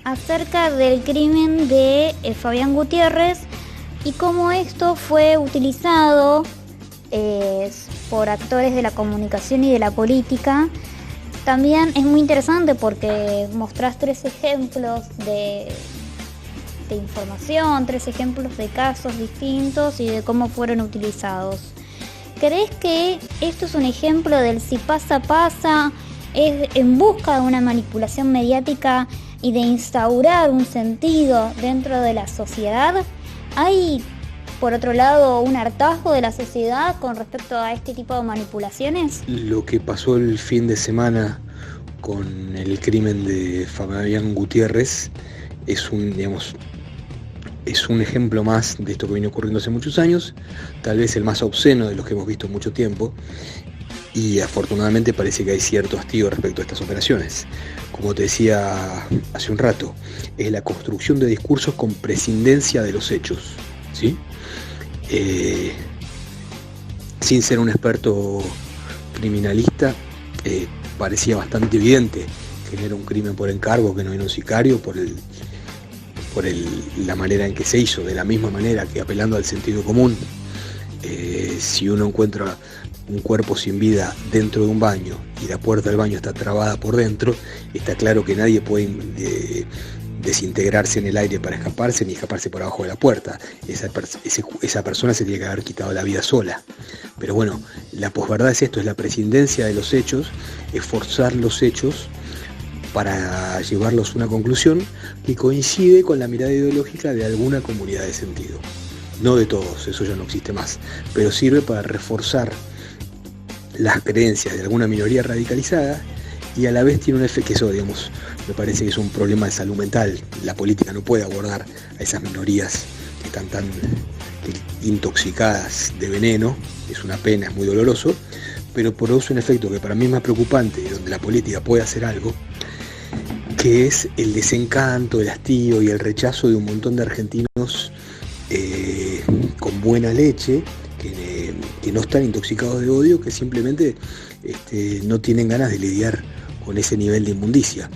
acerca del crimen de Fabián Gutiérrez y cómo esto fue utilizado por actores de la comunicación y de la política. También es muy interesante porque mostrás 3 ejemplos de información, 3 ejemplos de casos distintos y de cómo fueron utilizados. ¿Crees que esto es un ejemplo del si pasa, pasa? ¿Es en busca de una manipulación mediática y de instaurar un sentido dentro de la sociedad? ¿Hay, por otro lado, un hartazgo de la sociedad con respecto a este tipo de manipulaciones? Lo que pasó el fin de semana con el crimen de Fabián Gutiérrez es un ejemplo más de esto que viene ocurriendo hace muchos años, tal vez el más obsceno de los que hemos visto en mucho tiempo, y afortunadamente parece que hay cierto hastío respecto a estas operaciones. Como te decía hace un rato, es la construcción de discursos con prescindencia de los hechos, ¿sí? Sin ser un experto criminalista, parecía bastante evidente que no era un crimen por encargo, que no era un sicario, por la manera en que se hizo, de la misma manera que, apelando al sentido común, si uno encuentra un cuerpo sin vida dentro de un baño y la puerta del baño está trabada por dentro, está claro que nadie puede desintegrarse en el aire para escaparse, ni escaparse por abajo de la puerta. Esa persona se tiene que haber quitado la vida sola. Pero bueno, la posverdad es esto, es la prescindencia de los hechos, es forzar los hechos para llevarlos a una conclusión que coincide con la mirada ideológica de alguna comunidad de sentido. No de todos, eso ya no existe más, pero sirve para reforzar las creencias de alguna minoría radicalizada, y a la vez tiene un efecto, que eso, digamos, me parece que es un problema de salud mental. La política no puede abordar a esas minorías que están tan intoxicadas de veneno. Es una pena, es muy doloroso, pero produce un efecto que para mí es más preocupante, y donde la política puede hacer algo, que es el desencanto, el hastío y el rechazo de un montón de argentinos con buena leche, que no están intoxicados de odio, que simplemente no tienen ganas de lidiar con ese nivel de inmundicia.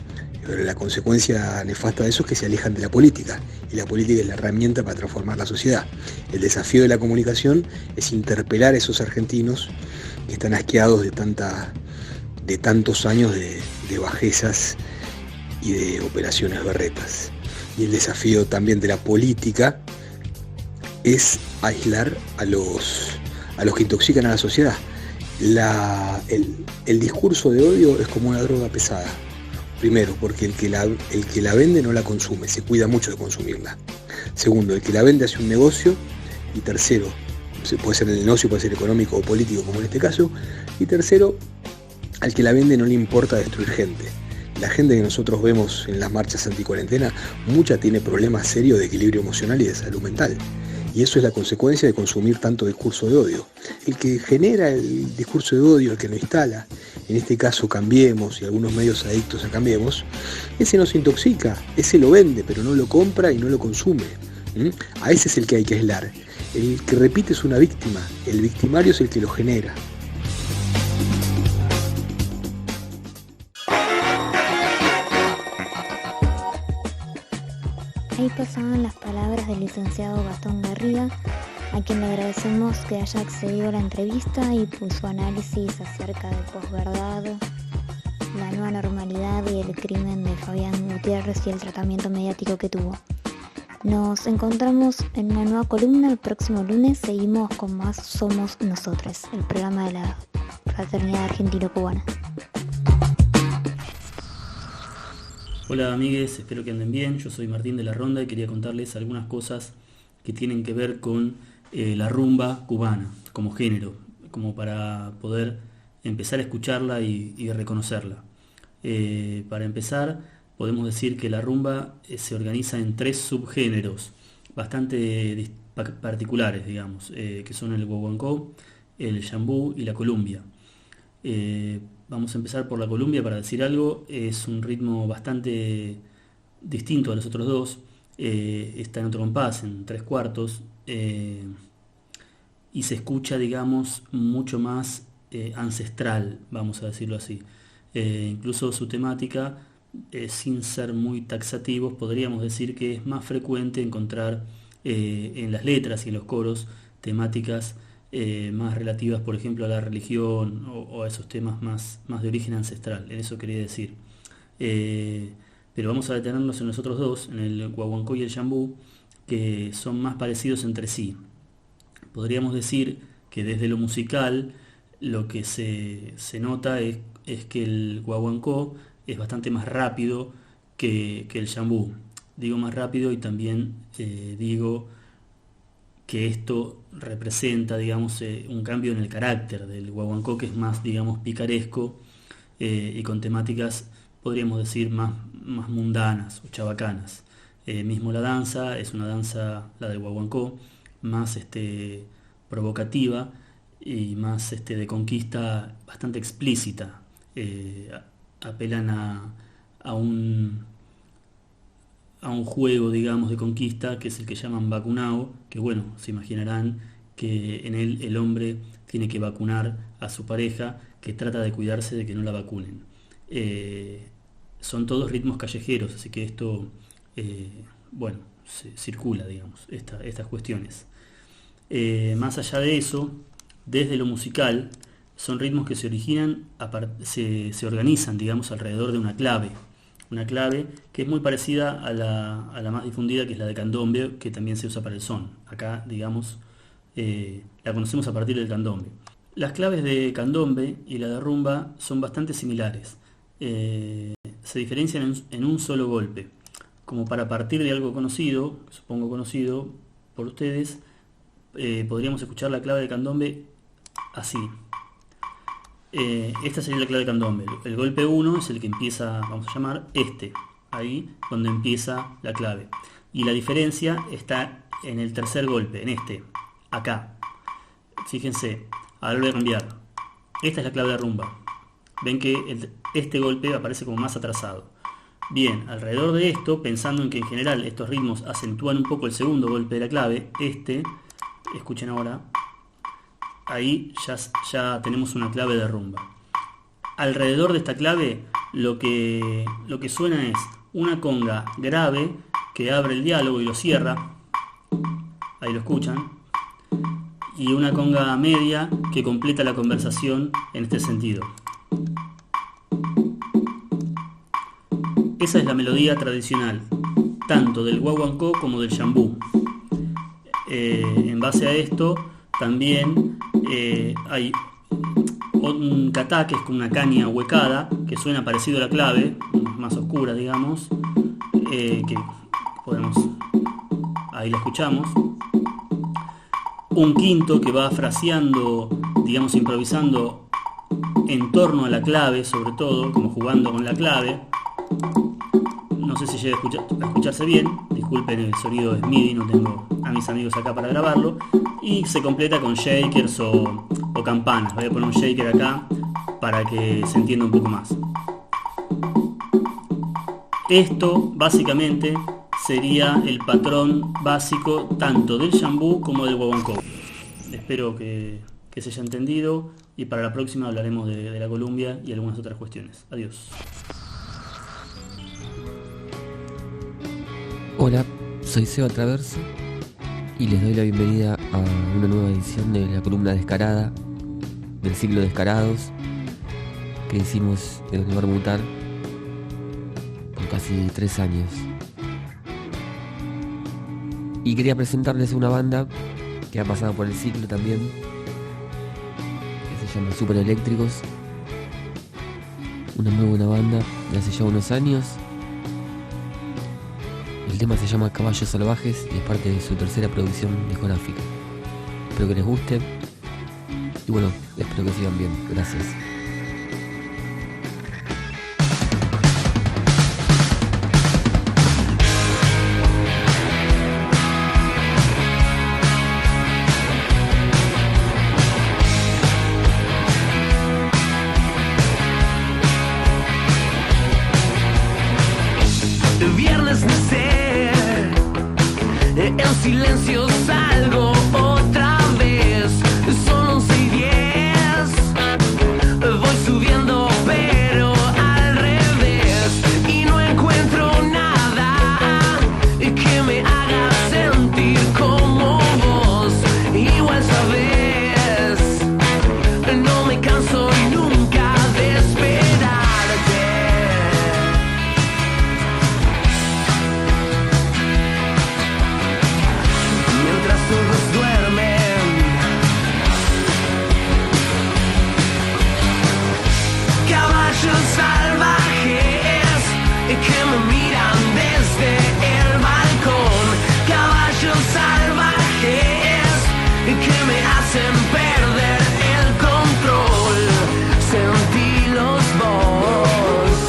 Pero la consecuencia nefasta de eso es que se alejan de la política, y la política es la herramienta para transformar la sociedad. El desafío de la comunicación es interpelar a esos argentinos que están asqueados de tantos años de bajezas y de operaciones berretas. Y el desafío también de la política es aislar a los que intoxican a la sociedad. El discurso de odio es como una droga pesada. Primero, porque el que la vende no la consume, se cuida mucho de consumirla. Segundo, el que la vende hace un negocio. Y tercero, puede ser el negocio, puede ser económico o político, como en este caso. Y tercero, al que la vende no le importa destruir gente. La gente que nosotros vemos en las marchas anticuarentena, mucha tiene problemas serios de equilibrio emocional y de salud mental. Y eso es la consecuencia de consumir tanto discurso de odio. El que genera el discurso de odio, el que lo instala, en este caso Cambiemos y algunos medios adictos a Cambiemos, ese nos intoxica, ese lo vende, pero no lo compra y no lo consume. A ese es el que hay que aislar. El que repite es una víctima, el victimario es el que lo genera. Ahí pasaban las palabras del licenciado Gastón Garriga, a quien le agradecemos que haya accedido a la entrevista y por su análisis acerca de posverdad, la nueva normalidad y el crimen de Fabián Gutiérrez y el tratamiento mediático que tuvo. Nos encontramos en una nueva columna el próximo lunes. Seguimos con más Somos Nosotros, el programa de la Fraternidad Argentino-Cubana. Hola amigues, espero que anden bien. Yo soy Martín de la Ronda y quería contarles algunas cosas que tienen que ver con la rumba cubana como género, como para poder empezar a escucharla y reconocerla. Para empezar, podemos decir que la rumba se organiza en 3 subgéneros bastante particulares, digamos, que son el guaguancó, el yambú y la columbia. Vamos a empezar por la columbia para decir algo. Es un ritmo bastante distinto a los otros dos. Está en otro compás, en 3/4, y se escucha, digamos, mucho más ancestral, vamos a decirlo así. Incluso su temática, sin ser muy taxativos, podríamos decir que es más frecuente encontrar en las letras y en los coros temáticas más relativas, por ejemplo, a la religión o a esos temas más de origen ancestral. En eso quería decir. Pero vamos a detenernos en los otros dos, en el guaguancó y el yambú, que son más parecidos entre sí. Podríamos decir que desde lo musical lo que se nota es que el guaguancó es bastante más rápido que el yambú. Digo más rápido y también digo que esto representa, digamos, un cambio en el carácter del guaguancó, que es más, digamos, picaresco y con temáticas, podríamos decir, más mundanas o chabacanas. Mismo la danza es una danza, la del guaguancó, más provocativa y más de conquista bastante explícita. Apelan a un juego, digamos, de conquista, que es el que llaman vacunao, que bueno, se imaginarán que en él el hombre tiene que vacunar a su pareja, que trata de cuidarse de que no la vacunen. Son todos ritmos callejeros, así que esto, bueno, se circula, digamos, estas cuestiones. Más allá de eso, desde lo musical, son ritmos que se originan, se organizan, digamos, alrededor de una clave que es muy parecida a la más difundida, que es la de candombe, que también se usa para el son. Acá, digamos, la conocemos a partir del candombe. Las claves de candombe y la de rumba son bastante similares. Se diferencian en un solo golpe. Como para partir de algo conocido, supongo conocido por ustedes, podríamos escuchar la clave de candombe así. Esta sería la clave de candombe. El golpe 1 es el que empieza, vamos a llamar ahí donde empieza la clave. Y la diferencia está en el tercer golpe, en acá. Fíjense, ahora lo voy a cambiar. Esta es la clave de rumba. Ven que este golpe aparece como más atrasado. Bien, alrededor de esto, pensando en que en general estos ritmos acentúan un poco el segundo golpe de la clave, escuchen ahora, ahí ya tenemos una clave de rumba. Alrededor de esta clave lo que suena es una conga grave que abre el diálogo y lo cierra, ahí lo escuchan, y una conga media que completa la conversación en este sentido. Esa es la melodía tradicional, tanto del guaguancó como del yambú. En base a esto también hay un catá, que es con una caña huecada, que suena parecido a la clave, más oscura, digamos, que podemos, ahí la escuchamos. Un quinto que va fraseando, digamos, improvisando en torno a la clave, sobre todo, como jugando con la clave. No sé si llega a escucharse bien, disculpen, el sonido es MIDI, no tengo a mis amigos acá para grabarlo. Y se completa con shakers o campanas. Voy a poner un shaker acá para que se entienda un poco más. Esto básicamente sería el patrón básico tanto del yambú como del guaguancó. Espero que se haya entendido, y para la próxima hablaremos de la Columbia y algunas otras cuestiones. Adiós. Hola, soy Seba Traverso y les doy la bienvenida a una nueva edición de la columna Descarada, del ciclo Descarados, que hicimos en el lugar Mutar por casi 3 años. Y quería presentarles una banda que ha pasado por el ciclo también, que se llama Super Eléctricos, una muy buena banda de hace ya unos años. El tema se llama Caballos Salvajes y es parte de su tercera producción discográfica. Espero que les guste y bueno, espero que sigan bien. Gracias. En silencio salgo otra vez, son 11:10, voy subiendo pero al revés y no encuentro nada que me haga sentir como vos. Igual sabes, no me canso nunca de esperarte. Todos duermen, caballos salvajes que me miran desde el balcón, caballos salvajes que me hacen perder el control. Sentilos vos,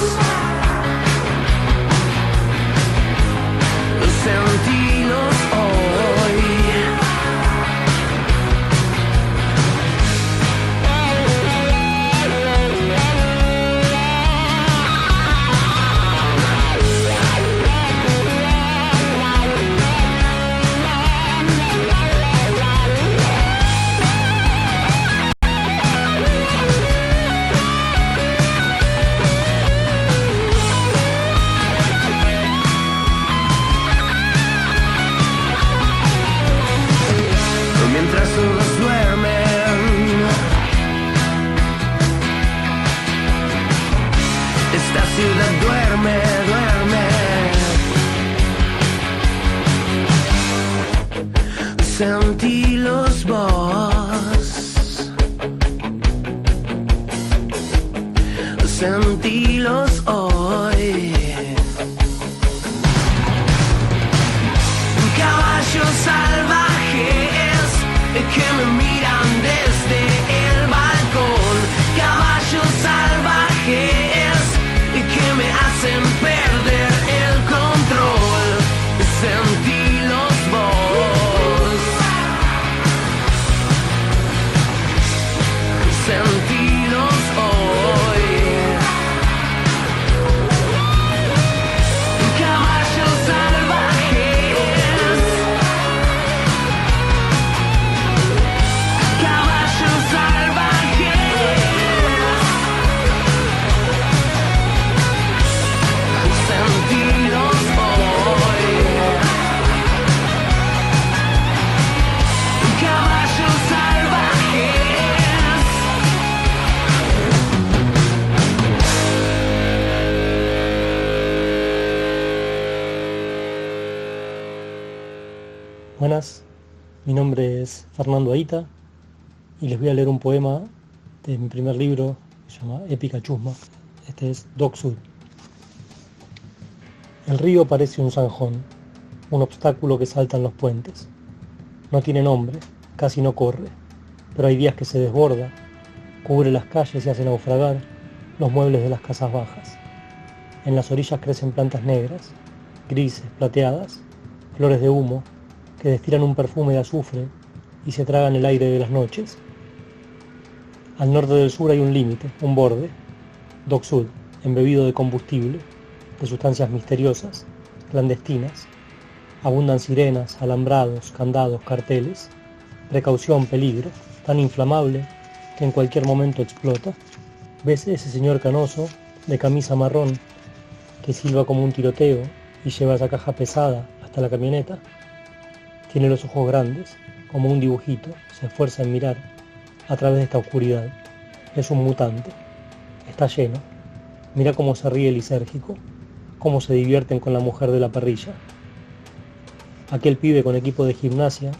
sentilos hoy. Mientras todos duermen, esta ciudad duerme, duerme. Sentilos vos, sentilos hoy. Caballos salvajes que me miran desde el balcón, caballos salvajes que me hacen perder el control. Sentilos vos, sentilos hoy. Caballos salvajes, caballos salvajes. Mi nombre es Fernando Aita y les voy a leer un poema de mi primer libro, que se llama Épica Chusma. Este es Doc Sud. El río parece un zanjón, un obstáculo que saltan los puentes. No tiene nombre, casi no corre, pero hay días que se desborda, cubre las calles y hace naufragar los muebles de las casas bajas. En las orillas crecen plantas negras, grises, plateadas, flores de humo, que destilan un perfume de azufre y se tragan el aire de las noches. Al norte del sur hay un límite, un borde, Doc Sud, embebido de combustible, de sustancias misteriosas, clandestinas. Abundan sirenas, alambrados, candados, carteles. Precaución, peligro, tan inflamable que en cualquier momento explota. ¿Ves ese señor canoso, de camisa marrón, que silba como un tiroteo y lleva esa caja pesada hasta la camioneta? Tiene los ojos grandes, como un dibujito, se esfuerza en mirar a través de esta oscuridad. Es un mutante. Está lleno. Mira cómo se ríe lisérgico, cómo se divierten con la mujer de la parrilla. Aquel pibe con equipo de gimnasia,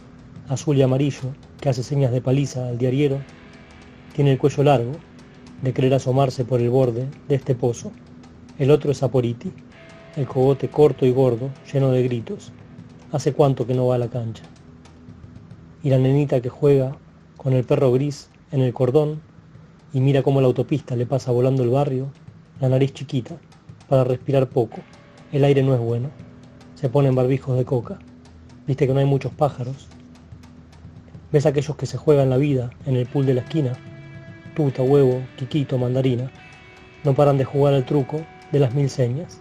azul y amarillo, que hace señas de paliza al diariero, tiene el cuello largo, de querer asomarse por el borde de este pozo. El otro es Aporiti, el cogote corto y gordo, lleno de gritos. ¿Hace cuánto que no va a la cancha? Y la nenita que juega con el perro gris en el cordón y mira cómo la autopista le pasa volando el barrio, la nariz chiquita, para respirar poco. El aire no es bueno. Se ponen barbijos de coca. ¿Viste que no hay muchos pájaros? ¿Ves aquellos que se juegan la vida en el pool de la esquina? Tuta, huevo, quiquito, mandarina. No paran de jugar al truco de las 1000 señas.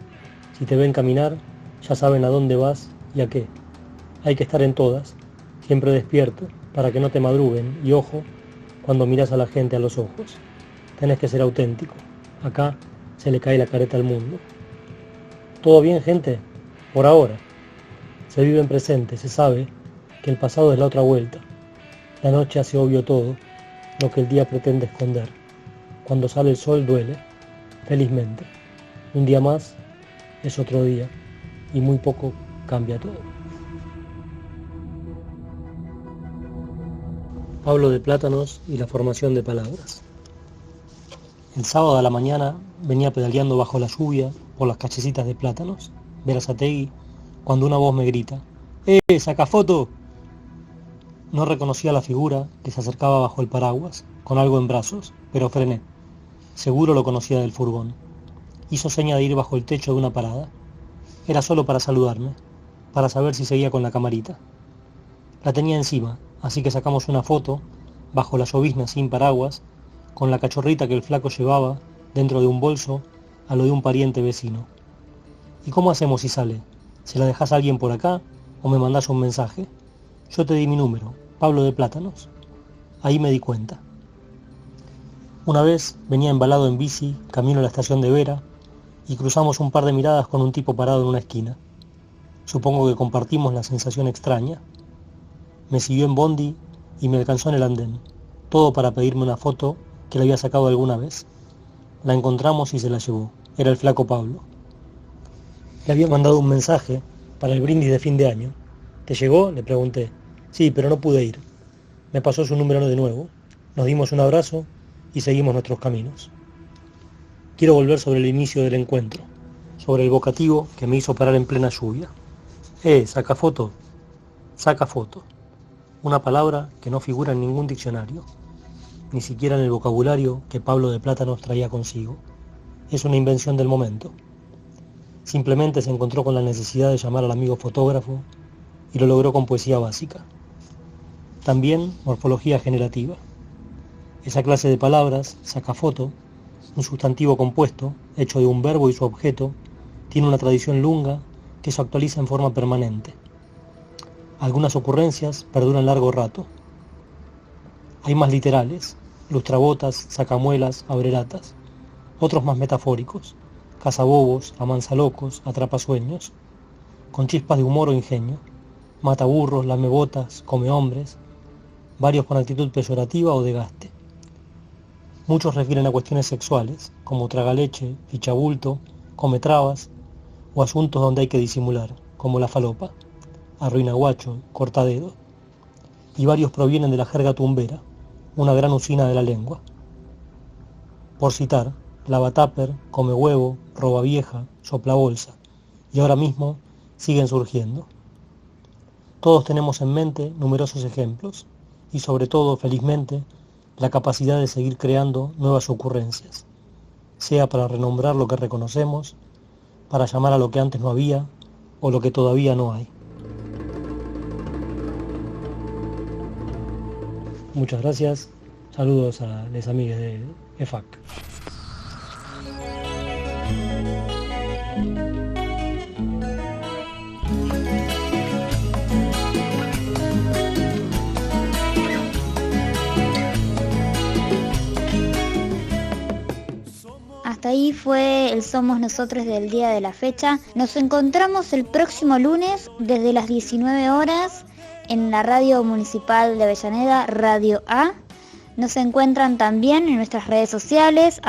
Si te ven caminar, ya saben a dónde vas y a qué. Hay que estar en todas, siempre despierto, para que no te madruguen. Y ojo, cuando miras a la gente a los ojos. Tenés que ser auténtico. Acá se le cae la careta al mundo. ¿Todo bien, gente? Por ahora. Se vive en presente, se sabe que el pasado es la otra vuelta. La noche hace obvio todo, lo que el día pretende esconder. Cuando sale el sol duele, felizmente. Un día más es otro día y muy poco cambia todo. Pablo de Plátanos y la formación de palabras. El sábado a la mañana venía pedaleando bajo la lluvia por las callecitas de Plátanos, Berazategui, cuando una voz me grita: ¡saca foto! No reconocía la figura que se acercaba bajo el paraguas, con algo en brazos, pero frené. Seguro lo conocía del furgón. Hizo seña de ir bajo el techo de una parada. Era solo para saludarme, para saber si seguía con la camarita. La tenía encima, así que sacamos una foto, bajo la llovizna sin paraguas, con la cachorrita que el flaco llevaba dentro de un bolso a lo de un pariente vecino. ¿Y cómo hacemos si sale? ¿Se la dejás a alguien por acá o me mandás un mensaje? Yo te di mi número, Pablo de Plátanos. Ahí me di cuenta. Una vez venía embalado en bici, camino a la estación de Vera, y cruzamos un par de miradas con un tipo parado en una esquina. Supongo que compartimos la sensación extraña. Me siguió en bondi y me alcanzó en el andén, todo para pedirme una foto que le había sacado alguna vez. La encontramos y se la llevó. Era el flaco Pablo. Le había mandado un mensaje para el brindis de fin de año. ¿Te llegó?, le pregunté. Sí, pero no pude ir. Me pasó su número de nuevo. Nos dimos un abrazo y seguimos nuestros caminos. Quiero volver sobre el inicio del encuentro, sobre el vocativo que me hizo parar en plena lluvia. Saca foto. Saca foto. Una palabra que no figura en ningún diccionario, ni siquiera en el vocabulario que Pablo de Plátanos traía consigo. Es una invención del momento. Simplemente se encontró con la necesidad de llamar al amigo fotógrafo y lo logró con poesía básica. También morfología generativa. Esa clase de palabras, saca foto, un sustantivo compuesto, hecho de un verbo y su objeto, tiene una tradición lunga que se actualiza en forma permanente. Algunas ocurrencias perduran largo rato. Hay más literales, lustrabotas, sacamuelas, abrelatas. Otros más metafóricos, cazabobos, amansalocos, atrapasueños, con chispas de humor o ingenio, mataburros, lamebotas, comehombres, varios con actitud peyorativa o de gaste. Muchos refieren a cuestiones sexuales, como tragaleche, fichabulto, cometrabas, o asuntos donde hay que disimular, como la falopa, arruinaguacho, cortadedo. y varios provienen de la jerga tumbera, una gran usina de la lengua. Por citar, lavatáper, come huevo, roba vieja, sopla bolsa, y ahora mismo siguen surgiendo. Todos tenemos en mente numerosos ejemplos, y sobre todo, felizmente, la capacidad de seguir creando nuevas ocurrencias, sea para renombrar lo que reconocemos, para llamar a lo que antes no había o lo que todavía no hay. Muchas gracias. Saludos a las amigas de EFAC. Hasta ahí fue el Somos Nosotros del día de la fecha. Nos encontramos el próximo lunes desde las 19 horas en la radio municipal de Avellaneda, Radio A. Nos encuentran también en nuestras redes sociales,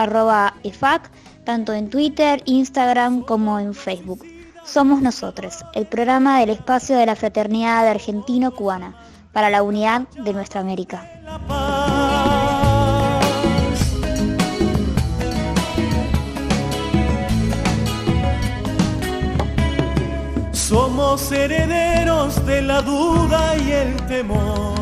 @EFAC, tanto en Twitter, Instagram como en Facebook. Somos Nosotros, el programa del espacio de la fraternidad argentino-cubana para la unidad de nuestra América. Somos herederos de la duda y el temor.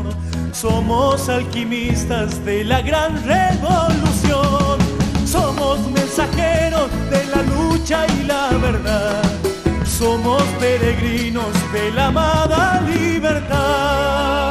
Somos alquimistas de la gran revolución. Somos mensajeros de la lucha y la verdad. Somos peregrinos de la amada libertad.